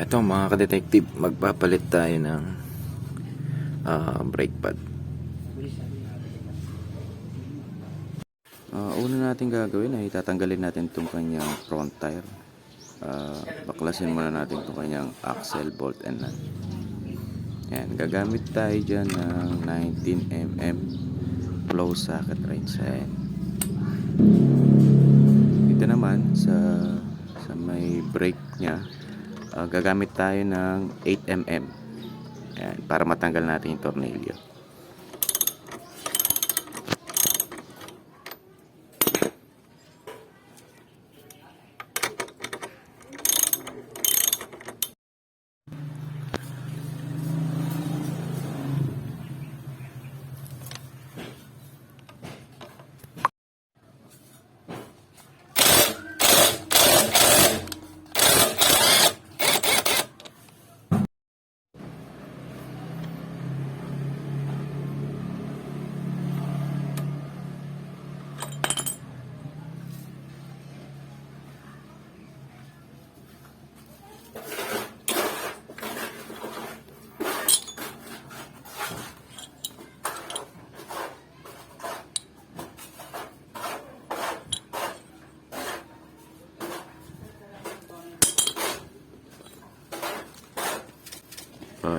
Ito mga ka-detective, magpapalit tayo ng brake pad. Una natin gagawin ay tatanggalin natin itong kanyang front tire. Baklasin muna natin itong kanyang axle, bolt and nut. Yan, gagamit tayo dyan ng 19mm flow socket wrench. Yan. Dito naman sa may brake nya, gagamit tayo ng 8mm. Yan, para matanggal natin yung tornilyo.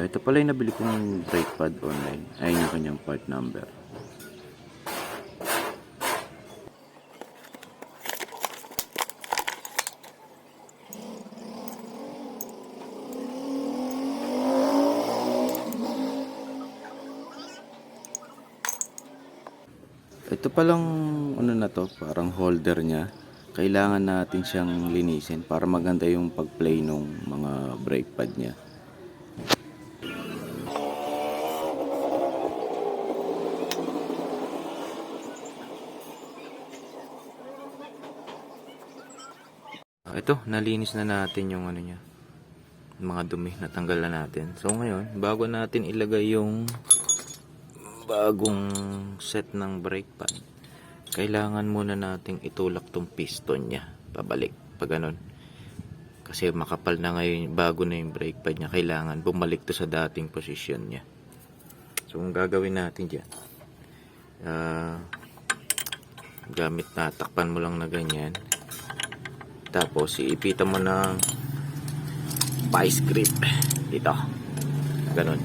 Ito pala yung nabili kong brake pad online. Ayun yung kanyang part number. Ito palang ano na to, parang holder niya. Kailangan natin siyang linisin para maganda yung pag-play ng mga brake pad niya. Ito, nalinis na natin yung ano niya, mga dumi, natanggal na natin. So ngayon, bago natin ilagay yung bagong set ng brake pad, kailangan muna nating itulak tong piston niya pabalik, pag ganun. Kasi makapal na ngayon, bago na yung brake pad niya, kailangan bumalik to sa dating posisyon niya. So ang gagawin natin dyan, gamit na, takpan mo lang na ganyan. Tapos iipitan mo ng vice grip dito, ganun.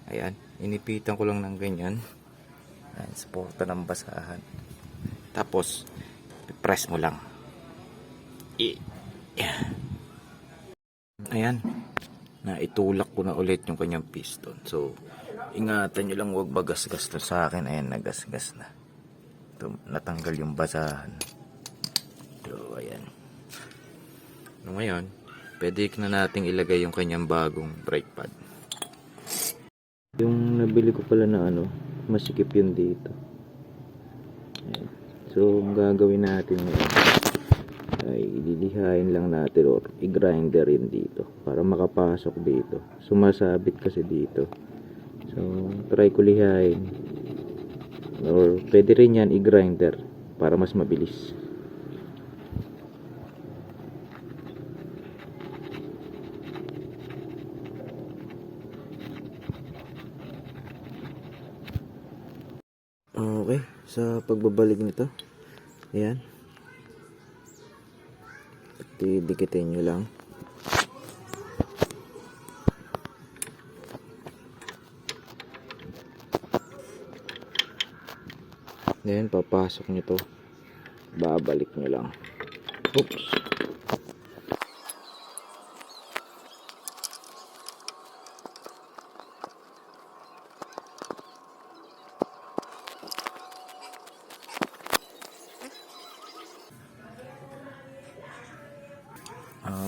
Ayan, inipitan ko lang ng ganyan. Ayan, suporta ng basahan. Tapos press mo lang. Ayan, naitulak ko na ulit yung kanyang piston. So ingatan nyo lang, huwag bagasgas to. Sa akin, ayan, nagasgas na. Ito, natanggal yung basahan. So, ayan. Ngayon, pwede na nating ilagay yung kanyang bagong brake pad. Yung nabili ko pala na ano, masikip yun dito. Ayan. So, ang gagawin natin ngayon ay ililihain lang natin or i-grinder yun dito para makapasok dito. Sumasabit kasi dito. So, try ko lihain. Or pwede rin yan i-grinder para mas mabilis. Okay, sa pagbabalik nito, ayan, dikitin nyo lang. Then papasok nyo to, babalik nyo lang. Oops.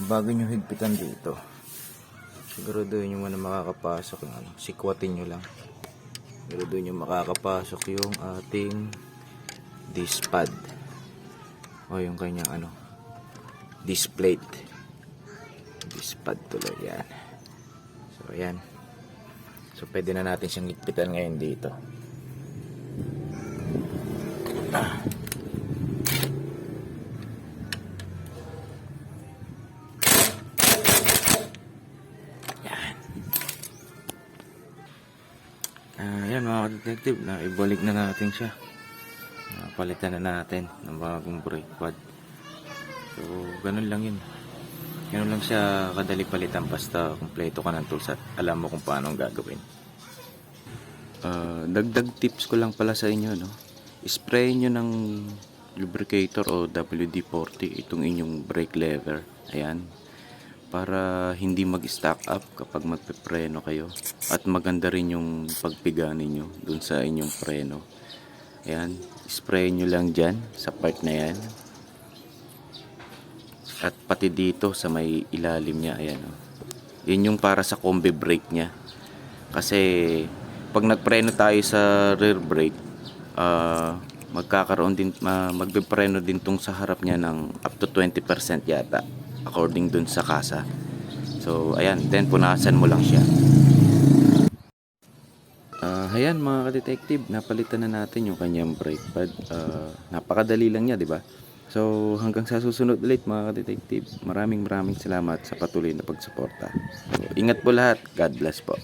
Bago nyo higpitan dito, siguraduhin nyo muna makakapasok yung ano, sikwatin nyo lang. Siguraduhin nyo makakapasok yung ating disc pad o yung kanyang ano, disc plate. Disc pad tuloy, yan. So ayan, so pwede na natin siyang higpitan ngayon dito. Yan mga detective, na ibalik na natin siya. Palitan na natin ng bagong brake pad. So, ganun lang yun. Ganun lang siya kadali palitan basta kumpleto ka ng tools at alam mo kung paano ang gagawin. Dagdag tips ko lang pala sa inyo, no? Spray nyo ng lubricator o WD-40 itong inyong brake lever. Ayan. Para hindi mag-stack up kapag magpepreno kayo. At maganda rin yung pagpiga ninyo dun sa inyong preno. Ayan. Spray nyo lang dyan sa part na yan. At pati dito sa may ilalim niya. Ayan. Oh. Yun yung para sa combi brake niya. Kasi pag nagpreno tayo sa rear brake, magkakaroon din, magpipreno din tong sa harap niya ng up to 20% yata according dun sa kasa. So ayan, then punasan mo lang siya. Ayan mga ka-detective, napalitan na natin yung kanyang brake pad. Napakadali lang niya, di ba? So hanggang sa susunod ulit mga ka-detective, maraming salamat sa patuloy na pagsuporta. So, ingat po lahat, God bless po.